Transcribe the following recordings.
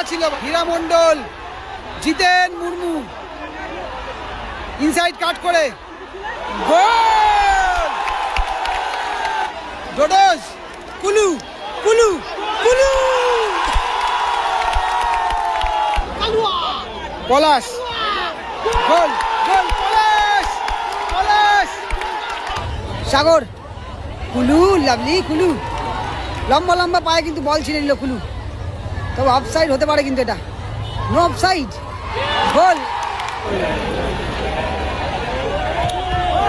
ছিল। হীরা মণ্ডল, জিতেন মুর্মু ইনসাইড কাট করে গোল। ডোডোস, কুলু কুলু কুলু, পলাশ, গোল গোল, পলাশ পলাশ, সাগর, কুলু, লাভলি কুলু, লম্বা লম্বা পায়ে কিন্তু বল ছিঁড়ে নিল কুলু। তবে অফসাইড হতে পারে কিন্তু এটা, নো অফসাইড, গোল।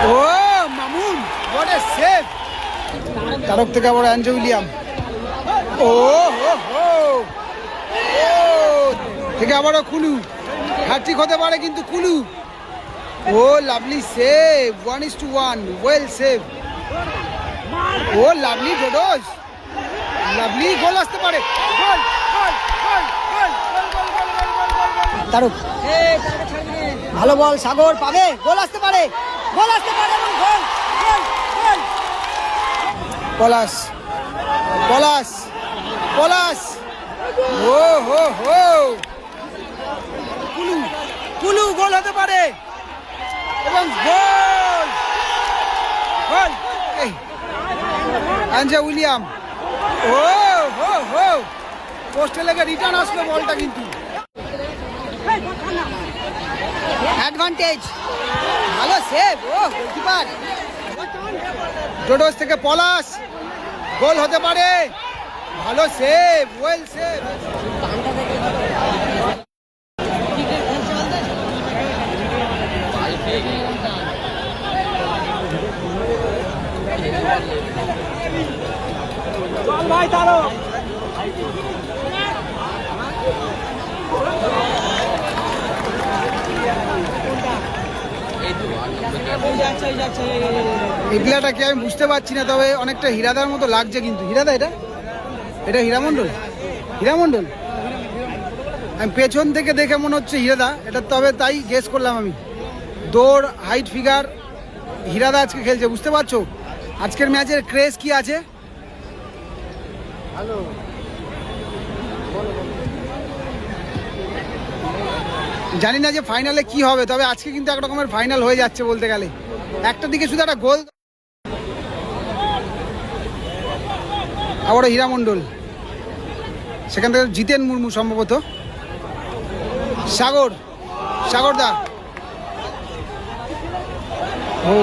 ও Mamun, what a save. Tarak থেকে আবার অ্যান্ড্রু উইলিয়াম, ও হো হো, ও থেকে আবারও কুলু, হ্যাট্রিক হতে পারে কিন্তু কুলু। ও লাভলি সেভ, 1-1, ওয়েল সেভ। ও লাভলি ডোডোস, লাভলি, গোল আসতে পারে, গোল গোল গোল গোল গোল। তারক, ভালো বল, সাগর পাবে, গোল আসতে পারে, গোল আসতে পারে, গোল গোল গোল। পলাশ পলাশ পলাশ, ও হো হো, কুলু কুলু, গোল হতে পারে এবং গোল গোল। এই অ্যান্ড্রু উইলিয়াম, ও হো হো, পোস্টে লেগে রিটার্ন আসলো বলটা কিন্তু। অ্যাডভান্টেজ, ভালো সেভ, ও গোলকিপার। ডোডোস থেকে পলাশ, গোল হতে পারে, ভালো সেভ, ওয়েল সেভ। ভাই তারক, এই প্লেয়ারটাকে আমি বুঝতে পারছি না, তবে অনেকটা হীরাদার মতো লাগছে কিন্তু। হীরাদা, এটা এটা হীরা মণ্ডল, হীরা মণ্ডল। আমি পেছন থেকে দেখে মনে হচ্ছে হীরাদা এটা, তবে তাই গেস করলাম আমি। দৌড়, হাইট, ফিগার, হীরাদা আজকে খেলছে, বুঝতে পারছো আজকের ম্যাচের ক্রেজ কি আছে। জানি না যে ফাইনালে কি হবে, তবে আজকে কিন্তু এক রকমের ফাইনাল হয়ে যাচ্ছে বলতে গেলে। একটা দিকে শুধু একটা গোল। আবারও হীরা মণ্ডল, সেখান থেকে জিতেন মুর্মু সম্ভবত। সাগর, সাগর দা, ও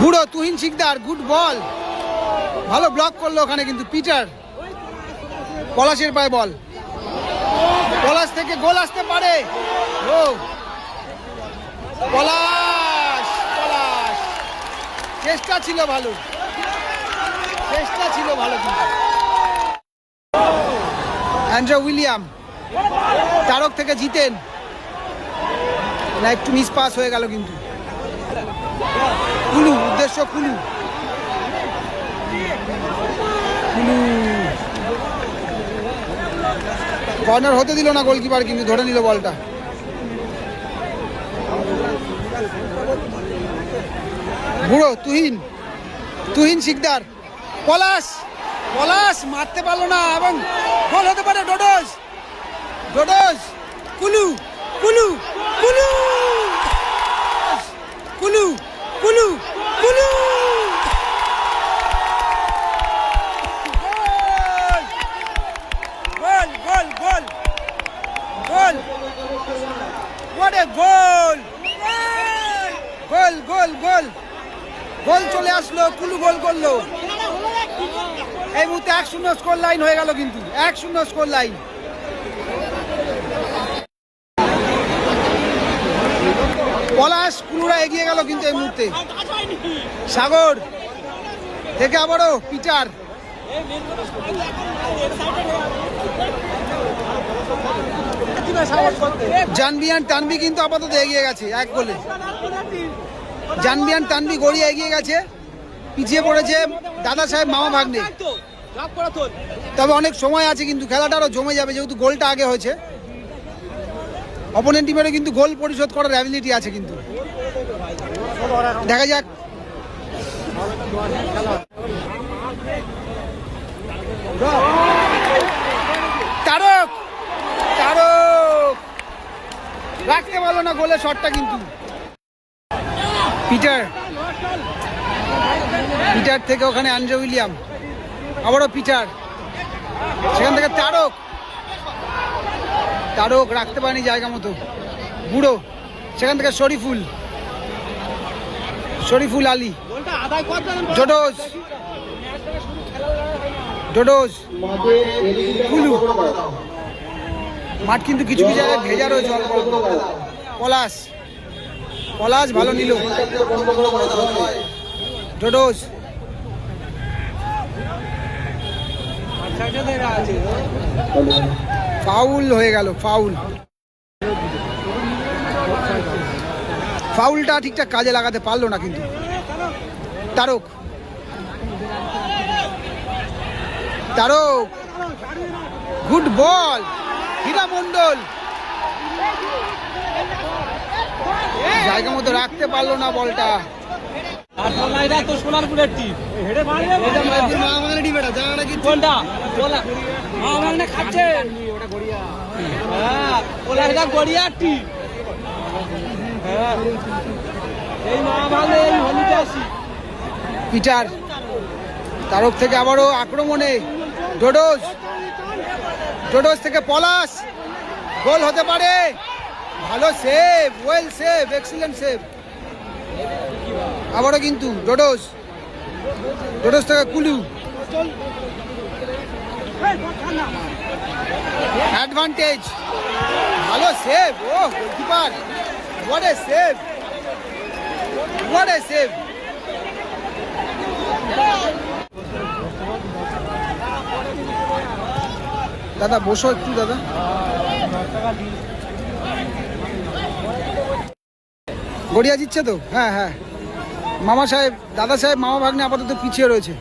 বুড়ো তুহিন শিকদার, গুড বল, ভালো ব্লক করলো ওখানে কিন্তু পিটার। পলাশের পায়ে বল, পলাশ থেকে গোল আসতে পারে, ও পলাশ পলাশ, চেষ্টা ছিল ভালো, চেষ্টা ছিল ভালো কিন্তু। অ্যান্ড্রু উইলিয়াম, তারক থেকে জিতেন, না একটু মিস পাস হয়ে গেল কিন্তু। কুলু, উদ্দেশ্য কুলু, কুলু, কর্নার হতে দিল না গোলকিপার, কিন্তু ধরে নিল বলটা। বুড়ো তুহিন, তুহিন শিকদার, পলাশ, পলাশ মারতে পারলো না এবং গোল হতে পারে। ডোডোস, ডোডোস, কুলু কুলু কুলু কুলু কুলু কুলু, গোল গোল গোল গোল, হোয়াট এ গোল, গোল গোল গোল, গোল চলে আসলো, কুলু গোল করলো। এই মুহূর্তে 1-0 স্কোর লাইন হয়ে গেল কিন্তু, 1-0 স্কোর লাইন। পলাশ, কুলুরা এগিয়ে গেল কিন্তু এই মুহূর্তে। সাগর থেকে আবারও পিটার, জানবিয়ান তানবি কিন্তু আপাতত এগিয়ে গেছে 1 গোলে। জানবিয়ান তানবি গড়িয়ে এগিয়ে গেছে, পিছিয়ে পড়েছে দাদা সাহেব মামা ভাগ্নে। তবে অনেক সময় আছে কিন্তু, খেলাটা আরো জমে যাবে, যেহেতু গোলটা আগে হয়েছে। অপোনেন্ট টিমেরও কিন্তু গোল পরিশোধ করার অ্যাবিলিটি আছে কিন্তু, দেখা যাক। তারক তারক রাখতে পারলো না গোলের শটটা কিন্তু। পিটার পিটার থেকে ওখানে অ্যান্ড্রে উইলিয়াম, আবারও পিটার, সেখান থেকে তারক তারক রাখতে পারেনি জায়গা মতো। বুড়ো, সেখান থেকে শরীফুল আলী, ডোডোজ কুলু। মাঠ কিন্তু কিছু কিছু জায়গায় ভেজা রয়েছে। পলাশ ভালো নিল। ডোডোজ ফাউল হয়ে গেল। ফাউলটা ঠিকঠাক কাজে লাগাতে পারলো না কিন্তু। Tarak good ball. হীরা মন্ডল জায়গা মতো রাখতে পারলো না বলটা। সোনারপুরের টিম খাচ্ছে গড়িয়ার টিম। পিটার তারক থেকে আবারও আক্রমণে ডোডোজ থেকে পলাশ, গোল হতে পারে। ভালো save, well save, excellent save. আবারও কিন্তু ডোডোজ থেকে কুলু, অ্যাডভান্টেজ, ভালো সেভ। ও গোলকিপার, হোয়াট এ সেভ। দাদা বসো একটু দাদা। গড়িয়া জিতছে তো? হ্যাঁ দাদা সাহেব মামা ভাগ্নে আপাতত পিছিয়ে রয়েছে,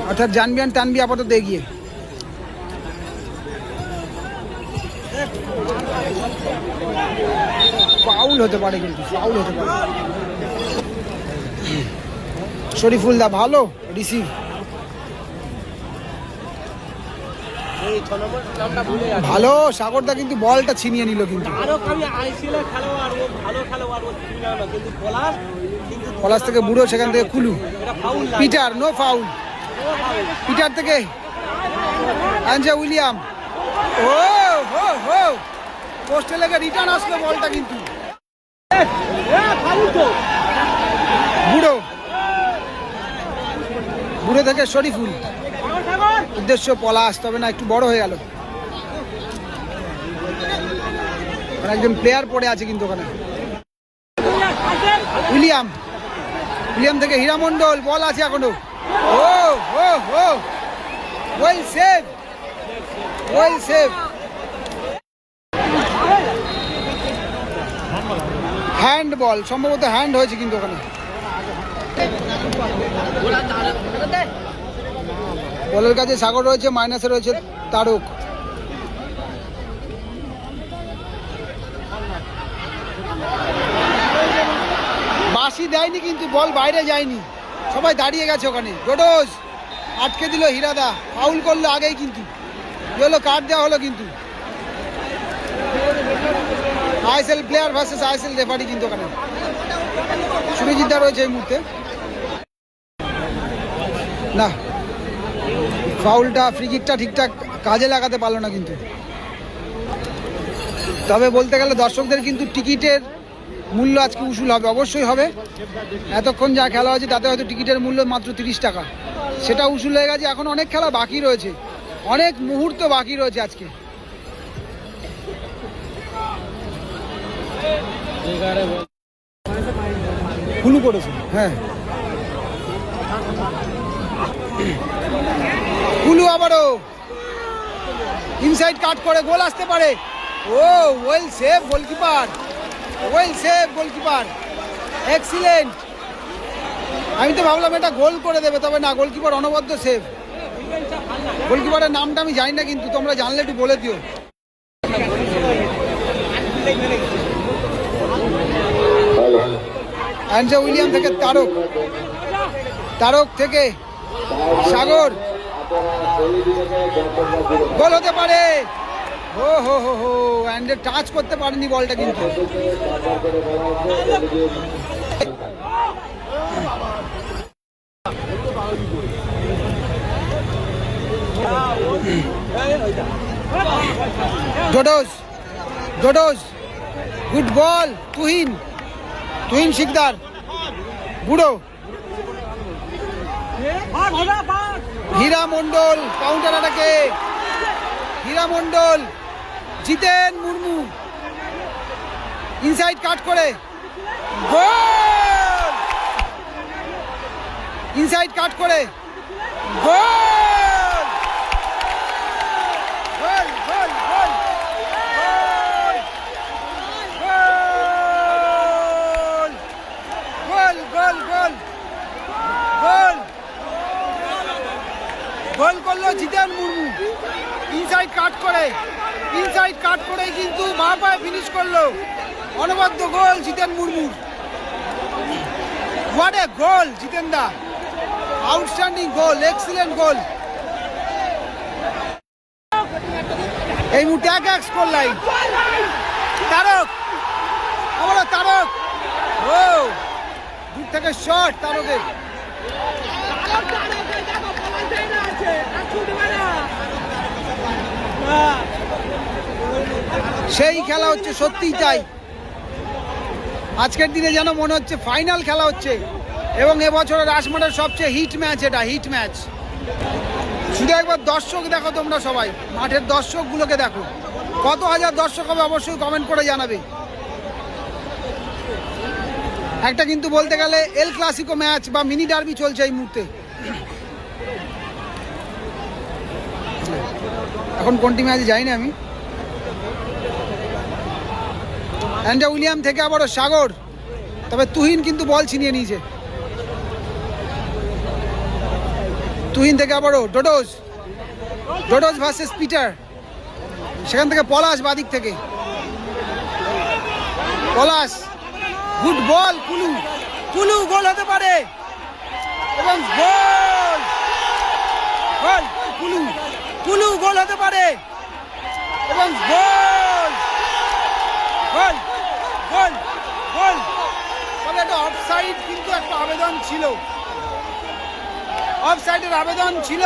অর্থাৎ জানবিয়ান টানবি আপাতত এগিয়ে। ফাউল হতে পারে কিন্তু, শরীফুল দা ভালো রিসিভ, ভালো। সাগরদা কিন্তু বলটা ছিনিয়ে নিল কিন্তু। পলাশ থেকে বুড়ো, সেখান থেকে Kulu. Peter, no foul. Peter থেকে অ্যান্ড্রে উইলিয়াম। পোস্টে লেগে রিটার্ন আসলো বলটা কিন্তু। বুড়ো থেকে শরীফুল, উদ্দেশ্য পলাশ, তবে না একটু বড় হয়ে গেল। একজন প্লেয়ার পড়ে আছে কিন্তু ওখানে। উইলিয়াম থেকে হীরা মন্ডল, বল আছে এখনো। Well save. হ্যান্ড বল, সম্ভবত হ্যান্ড হয়েছে কিন্তু ওখানে। বলের কাছে সাগর রয়েছে, মাইনাসে রয়েছে তারক। বাঁশি দেয়নি কিন্তু, বল বাইরে যায়নি, সবাই দাঁড়িয়ে গেছে ওখানে। ডোডোজ আটকে দিল, হীরাদা ফাউল করলো আগেই কিন্তু, ইয়েলো কার্ড দেওয়া হলো কিন্তু। ISL player versus ISL referee কিন্তু ওখানে। সুরজিৎ দা রয়েছে এই মুহূর্তে। না, ফাউলটা, ফ্রি কিকটা ঠিকঠাক কাজে লাগাতে পারলো না কিন্তু। তবে বলতে গেলে দর্শকদের কিন্তু টিকিটের মূল্য আজকে উসুল হবে, অবশ্যই হবে। এতক্ষণ যা খেলা হয়েছে তাতে হয়তো টিকিটের মূল্য মাত্র 30 টাকা, সেটা উসুল হয়ে গেছে। এখন অনেক খেলা বাকি রয়েছে, অনেক মুহূর্ত বাকি রয়েছে আজকে। ফুলু করেছে, হ্যাঁ কুলু আবারও ইনসাইড কাট করে গোল আসতে পারে। Well save goalkeeper, excellent. আমি তো ভাবলাম এটা গোল করে দেবে, তবে না, গোলকিপার অনবদ্য সেভ। গোলকিপারের নামটা আমি জানি না কিন্তু, তোমরা জানলে একটু বলে দিও। অ্যান্ড্রে উইলিয়াম থেকে তারক থেকে সাগর, গোল হতে পারে। ও হো হো হো, হ্যান্ডে টাচ করতে পারেনি বলটা কিন্তু। ডোডোস, ডোডোস, গুড বল। তুহিন, তুহিন শিকদার, বুড়ো। হীরা মন্ডল কাউন্টার অ্যাটাকে, হীরা মন্ডল, জিতেন মুর্মু ইনসাইড কাট করে গোল, ইনসাইড কাট করে গোল, গোল, গোল, গোল, গোল, গোল, গোল, গোল, গোল করলো জিতেন মুর্মু ইনসাইড কাট করে, ইনসাইড কাট করে কিন্তু বাঁ পায়ে ফিনিশ করলো। অনবদ্য গোল জিতেন মুর্মুর। হোয়াট এ গোল জিতেন দা, আউটস্ট্যান্ডিং গোল, এক্সিলেন্ট গোল। এই মুহূর্তে এক স্কোর লাইন। তারক, আবারও তারক, ও দূর থেকে শট তারকের। সেই খেলা হচ্ছে, সত্যিই তাই। আজকের দিনে যেন মনে হচ্ছে ফাইনাল খেলা হচ্ছে, এবং এবছরের রাজমাঠের সবচেয়ে হিট ম্যাচ, এটা হিট ম্যাচ। শুধু একবার দর্শক দেখো, তোমরা সবাই মাঠের দর্শকগুলোকে দেখো, কত হাজার দর্শক হবে অবশ্যই কমেন্ট করে জানাবে। একটা কিন্তু বলতে গেলে এল ক্লাসিকো ম্যাচ বা মিনি ডার্বি চলছে এই মুহূর্তে। এখন কোনটি ম্যাচ যাই না আমি। অ্যান্ড্রে উইলিয়াম থেকে আবারও সাগর, তবে তুহিন কিন্তু বল ছিনিয়ে নিয়েছে। তুহিন থেকে আবারও ডোডোস, ডোডোস ভার্সেস পিটার। সেখান থেকে পলাশ বাদিক থেকে, পলাশ, গুড বল। কুলু, কুলু গোল হতে পারে এবং গোল, গোল, কুলু, কুলু গোল হতে পারে এবং গোল, গোল, গোল, গোল। তবে এটা অফসাইড কিন্তু একটা আবেদন ছিল, অফসাইডের আবেদন ছিল,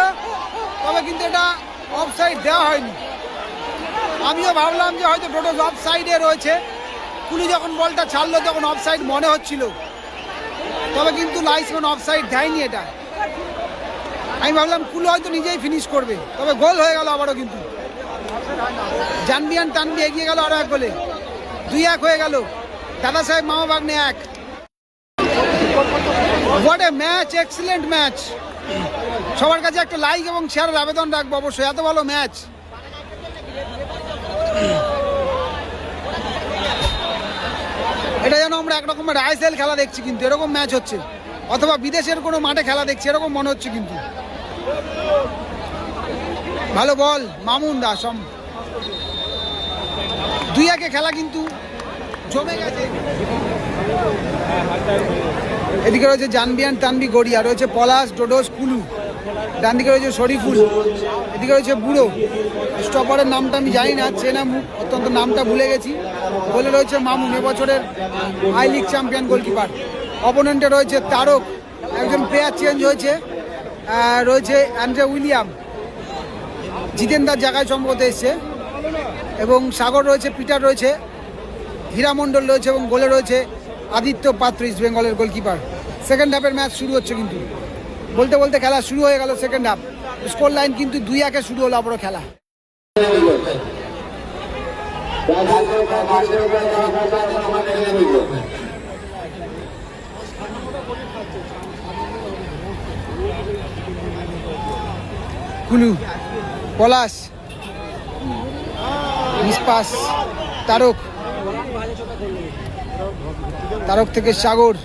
তবে কিন্তু এটা অফসাইড দেওয়া হয়নি। আমিও ভাবলাম যে হয়তো ডোডোস অফসাইডে রয়েছে, কুলু যখন বলটা ছাড়লো তখন অফসাইড মনে হচ্ছিল, তবে কিন্তু লাইসম্যান অফসাইড দেয়নি এটা। আমি ভাবলাম কুলু হয়তো নিজেই ফিনিশ করবে, তবে গোল হয়ে গেল আবারও। কিন্তু জানবিয়ান তানবি এগিয়ে গেল আরো এক গোলে, 2-1 হয়ে গেল। দাদা সাহেব মামা বাগনে 1। What a match, excellent match. সবার কাছে একটা লাইক এবং শেয়ারের আবেদন রাখবো অবশ্যই, এত ভালো ম্যাচ। এটা যেন আমরা একরকমের আইএসএল খেলা দেখছি, কিন্তু এরকম ম্যাচ হচ্ছে, অথবা বিদেশের কোনো মাঠে খেলা দেখছি এরকম মনে হচ্ছে। কিন্তু ভালো বল মামুন দাস। 2-1 খেলা কিন্তু জমে গেছে। এদিকে রয়েছে জানবিয়ান তানবি গড়িয়া, রয়েছে পলাশ, ডোডোস, কুলু। ডান দিকে রয়েছে শরীফুল, এদিকে রয়েছে বুড়ো। স্টপারের নামটা আমি জানি না, চেনা মুখ, অত্যন্ত নামটা ভুলে গেছি। বলে রয়েছে মামুন, এবছরের আই লিগ চ্যাম্পিয়ন গোলকিপার। অপোনেন্টে রয়েছে তারক, একজন প্লেয়ার চেঞ্জ হয়েছে, রয়েছে অ্যান্ড্রে উইলিয়াম, জিতেন্দার জায়গায় সম্ভবত এসছে, এবং সাগর রয়েছে, পিটার রয়েছে, হীরা মন্ডল রয়েছে, এবং গোলে রয়েছে আদিত্য পাত্র, ইস্ট বেঙ্গলের গোলকিপার। সেকেন্ড হাফের ম্যাচ শুরু হচ্ছে, কিন্তু বলতে বলতে খেলা শুরু হয়ে গেল। সেকেন্ড হাফ স্কোর লাইন কিন্তু 2-1 শুরু হলো আবারও খেলা। কুলু, পলাশ, নিষ্পাস, তারক, তারক থেকে সাগর,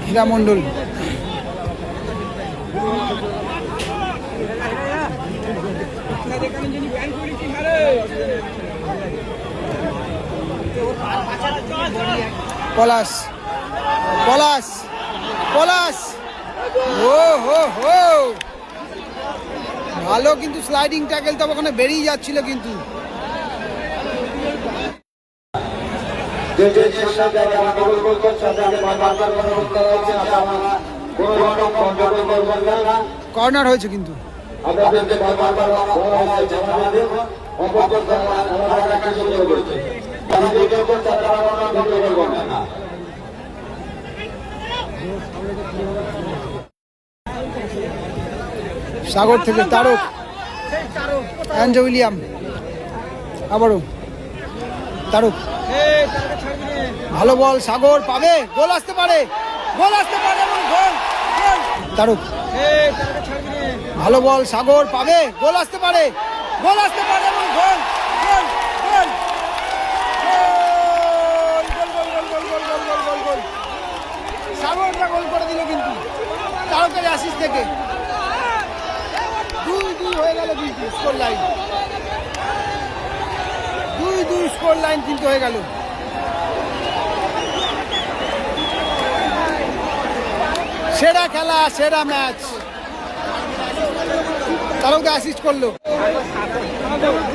হীরা মন্ডল, পলাশ পলাশ পলাশ, ও হো হো, ভালো কিন্তু স্লাইডিং ট্যাকেল, তবে ওখানে বেরিয়ে যাচ্ছিল কিন্তু। কর্নার হয়েছে কিন্তু। সাগর থেকে তারক, অ্যান্ড্রু উইলিয়াম, আবারও তারক, ভালো বল, সাগর পাবে, গোল আসতে পারে, গোল আসতে পারে এবং গোল, তারক, ভালো বল, সাগর পাবে, গোল আসতে পারে, গোল আসতে পারে এবং গোল, গোল, গোল, সাগরটা গোল করে দিল কিন্তু তারকের অ্যাসিস্ট থেকে। 2-2 হয়ে গেল কিন্তু স্কোর লাইন, 2-2 স্কোর লাইন কিন্তু হয়ে গেল। সেরা খেলা, সেরা ম্যাচ, তারকদা অ্যাসিস্ট করলো।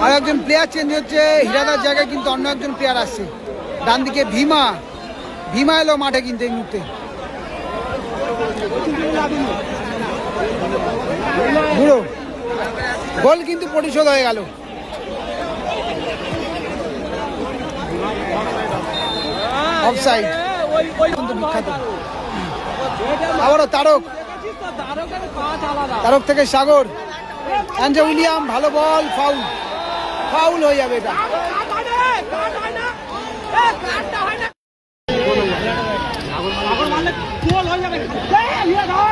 আর একজন প্লেয়ার চেঞ্জ হচ্ছে, হীরাদার জায়গায় কিন্তু অন্য একজন প্লেয়ার আসছে। ডান দিকে ভীমা, ভীমা এলো মাঠে কিন্তু এই মুহূর্তে। বুড়ো গোল কিন্তু পরিশোধ হয়ে গেল। অফসাইড কিন্তু বিখ্যাত। আবারও তারক, তারক থেকে সাগর, অ্যান্ড্রু উইলিয়াম, ভালো বল, ফাউল, ফাউল হয়ে যাবে এটা।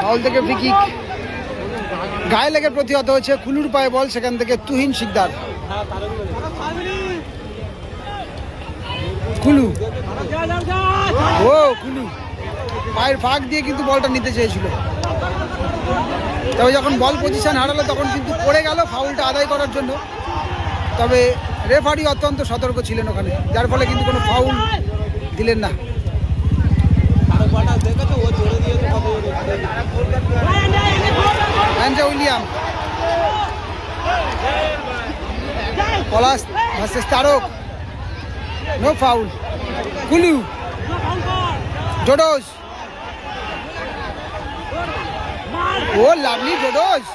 ফাউল থেকে ফ্রি কিক, গায়ে লেগে প্রতিহত হয়েছে, কুলুর পায়ে বল, সেখান থেকে তুহিন শিকদার। কুলু, ও কুলু পায়ের ফাঁক দিয়ে কিন্তু বলটা নিতে চেয়েছিল, তবে যখন বল পজিশন হারালো তখন কিন্তু পড়ে গেল ফাউলটা আদায় করার জন্য। তবে রেফারি অত্যন্ত সতর্ক ছিলেন ওখানে, যার ফলে কিন্তু কোনো ফাউল দিলেন না। অ্যান্ড্রু উইলিয়াম, পলাশ ভার্সেস তারক, নো ফাউল। কুলু, জোডোস, ও লাভলি জোডোস,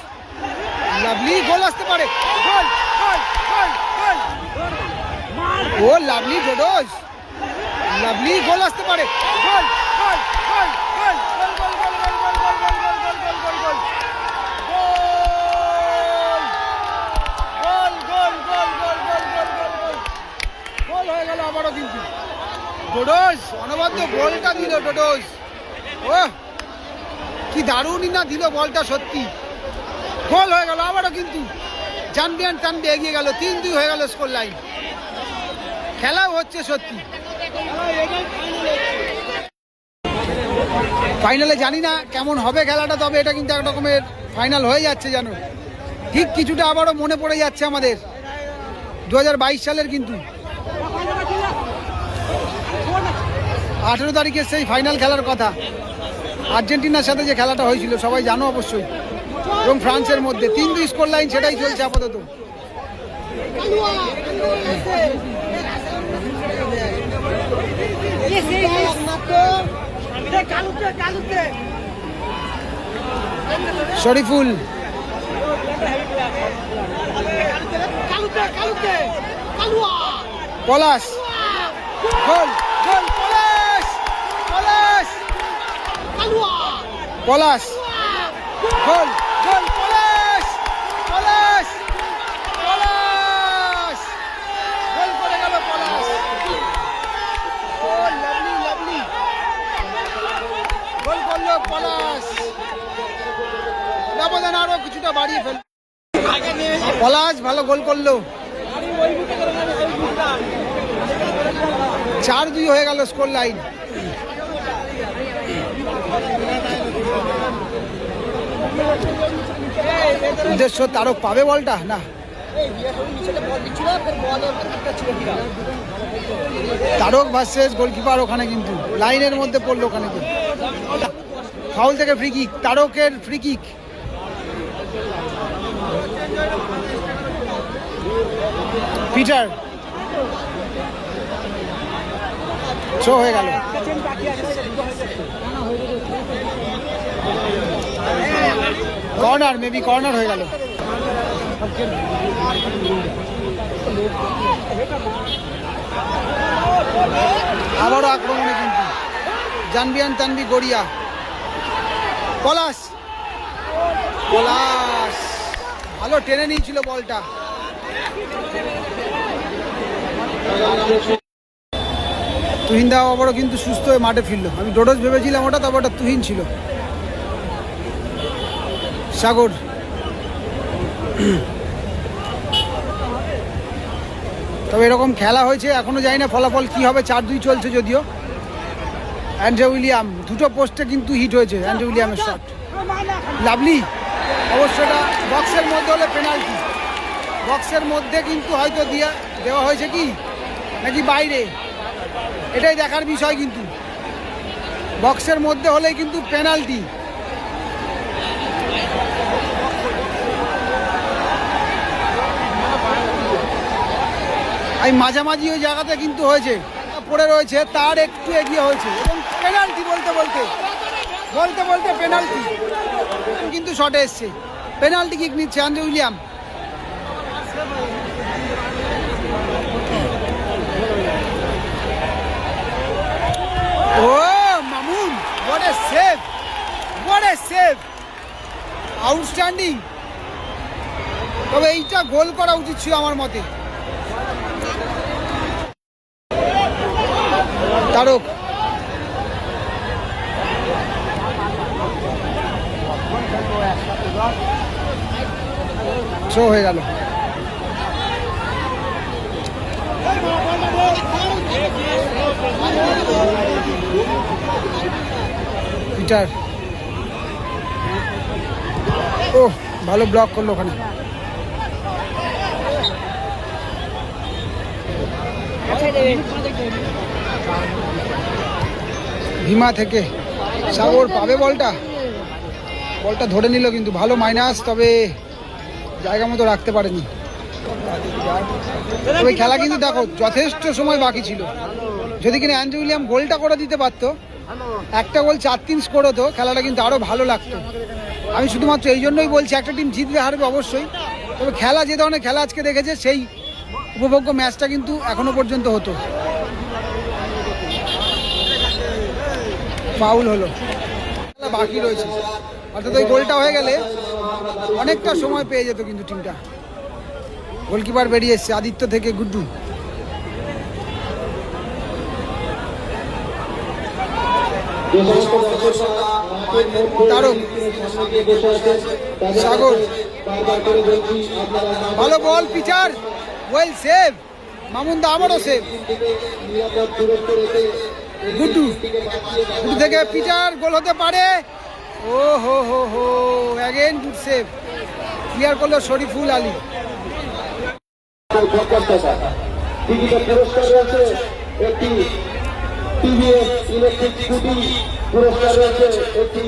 লাভলি, গোল আসতে পারে, গোল, গোল, গোল, গোল, ও লাভলি জোডোস, লাভলি, গোল আসতে পারে, গোল, গোল, গোল, গোল, গোল, গোল, গোল, গোল, গোল, গোল, গোল, গোল, গোল, গোল, গোল, গোল, গোল, গোল হয়ে গেল আবারও কিন্তু। ডোডোস অনবদ্য গোলটা দিল ডোডোস, ও কি দারুণই না দিল বলটা, সত্যি গোল হয়ে গেল আবারও কিন্তু। চ্যাম্পিয়ন টানবে এগিয়ে গেল, 3-2 হয়ে গেল স্কোর লাইন। খেলাও হচ্ছে সত্যি। ফাইনালে জানি না কেমন হবে খেলাটা, তবে এটা কিন্তু এক রকমের ফাইনাল হয়ে যাচ্ছে জানো, ঠিক কিছুটা আবারও মনে পড়ে যাচ্ছে আমাদের 2022 সালের কিন্তু 18 তারিখের সেই ফাইনাল খেলার কথা। আর্জেন্টিনার সাথে যে খেলাটা হয়েছিল সবাই জানো অবশ্যই, এবং ফ্রান্সের মধ্যে 3-2 স্কোর লাইন, সেটাই চলছে আপাতত। শরীফুল, পলাশ, গোল, গোল, পলাশ, পলাশ, পলাশ, গোল, গোল, পলাশ, পলাশ, পলাশ, গোল করে গেল পলাশ। ও লাভলি, লাভলি, গোল করলো পলাশ, ব্যবধান আরো কিছুটা বাড়িয়ে ফেল। পলাশ ভালো গোল করলো, 4-2 হয়ে গেল স্কোর লাইন। উদ্দেশ্য তারক পাবে বলটা, না তারক ভার্সেস গোলকিপার ওখানে কিন্তু লাইনের মধ্যে পড়লো ওখানে ফাউল থেকে ফ্রি কিক, তারকের ফ্রি কিক। পিটার শো হয়ে গেল। কর্নার, মেবি কর্নার হয়ে গেল। আবারও আক্রমণে কিন্তু জানবিয়ান তানবি গড়িয়া, পলাশ পলাশ ভালো টেনে নিয়েছিল বলটা। তুহিন দা আবারও কিন্তু সুস্থ হয়ে মাঠে ফিরল। আমি ডোডোস ভেবেছিলাম ওটা, তবে ওটা তুহিন ছিল। সাগর তবে এরকম খেলা হয়েছে এখনো জানি না ফলাফল কি হবে। 4-2 চলছে যদিও। অ্যান্ড্রে উইলিয়াম দুটো পোস্টে কিন্তু হিট হয়েছে অ্যান্ড্রে উইলিয়ামের শট। লাভলি, অবশ্য এটা বক্সের মধ্যে হলে পেনাল্টি। বক্সের মধ্যে কিন্তু হয়তো দেওয়া হয়েছে কি নাকি বাইরে, এটাই দেখার বিষয়। কিন্তু বক্সের মধ্যে হলেই কিন্তু পেনাল্টি। এই মাঝামাঝি ওই জায়গাতে কিন্তু হয়েছে, পড়ে রয়েছে, তার একটু এগিয়ে হয়েছে এবং পেনাল্টি বলতে বলতে পেনাল্টি কিন্তু শটে এসছে। পেনাল্টি কিক নিচ্ছে অ্যান্ড্রে উইলিয়াম। ও Mamun, what a save, what a save, outstanding. তবে এইটা গোল করা উচিত ছিল আমার মতে। তারক শো হয়ে গেল। পিটার, ও ভালো ব্লক করলো ওখানে। ভীমা থেকে সাগর পাবে বলটা ধরে নিল কিন্তু ভালো মাইনাস, তবে জায়গা মতো রাখতে পারেনি। তবে খেলা কিন্তু দেখো যথেষ্ট সময় বাকি ছিল। যদি কিনা অ্যান্ড্রে উইলিয়াম গোলটা করে দিতে পারতো, একটা গোল 4-3 স্কোর হতো, খেলাটা কিন্তু আরও ভালো লাগতো। আমি শুধুমাত্র এই জন্যই বলছি একটা টিম জিতবে হারবে অবশ্যই, তবে খেলা যে ধরনের খেলা আজকে দেখেছে সেই উপভোগ্য ম্যাচটা কিন্তু এখনো পর্যন্ত হতো। ফাউল হলো, বাকি রয়েছে, অর্থাৎ ওই গোলটা হয়ে গেলে অনেকটা সময় পেয়ে যেত কিন্তু টিমটা। গোলকিপার বেরিয়ে এসছে আদিত্য থেকে গুড্ডু। তারক, সাগর, ভালো বল, পিচার, ওয়েল সেভ, মামুন দা আবারও সেভ। গুড্ডু থেকে পিটার, গোল হতে পারে। ও হো হো হো, অ্যাগেন গুড সেভ, ক্লিয়ার করলো শরীফুল আলী। পুরস্কার রয়েছে একটি টিভিএস ইলেকট্রিক স্কুটি, পুরস্কার রয়েছে একটি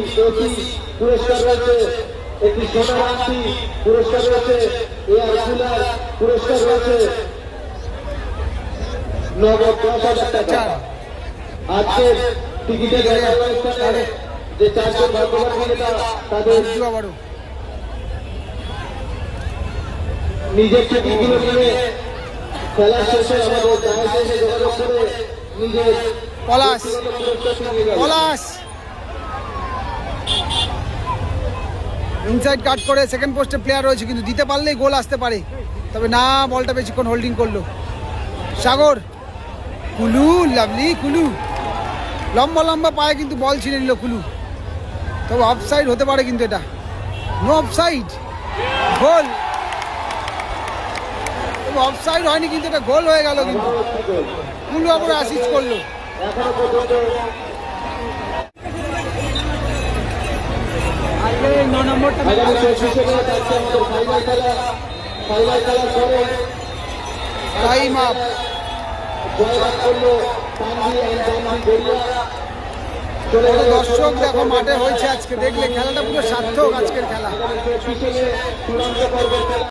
এসি, পুরস্কার রয়েছে একটি সোনার আংটি, পুরস্কার রয়েছে এয়ার কুলার, পুরস্কার রয়েছে নগদ 10,000 টাকা। আজকের টিকিটের অনুষ্ঠানে যে 4জন ভাগ্যবান বিজেতা তাদের নিজের টিকিটগুলো নিয়ে খেলার শেষে আমাদের দায় শেষে যোগাযোগ করে নিজের পলাশ ইনসাইড কাট করে সেকেন্ড পোস্টে প্লেয়ার রয়েছে, কিন্তু দিতে পারলেই গোল আসতে পারে। তবে না, বলটা বেশিক্ষণ হোল্ডিং করলো সাগর। কুলু, লাভলি কুলু, লম্বা লম্বা পায়ে কিন্তু বল ছিঁড়ে নিল কুলু। তবে অফসাইড হতে পারে কিন্তু এটা, নো অফসাইড, গোল। অফসাইড হয়নি কিন্তু এটা গোল হয়ে গেল কিন্তু। কুলু আবার অ্যাসিস্ট করলো। ফাইনাল খেলার পরে টাইম আপ। জয়লাভ করলো তানভীর অ্যান্ড তানভীর গড়িয়া। চলে কত গেল দর্শক দেখো মাঠে হয়েছে আজকে, দেখলে খেলাটা পুরো সার্থক আজকের খেলা। পিছনে চূড়ান্ত পর্বের খেলা।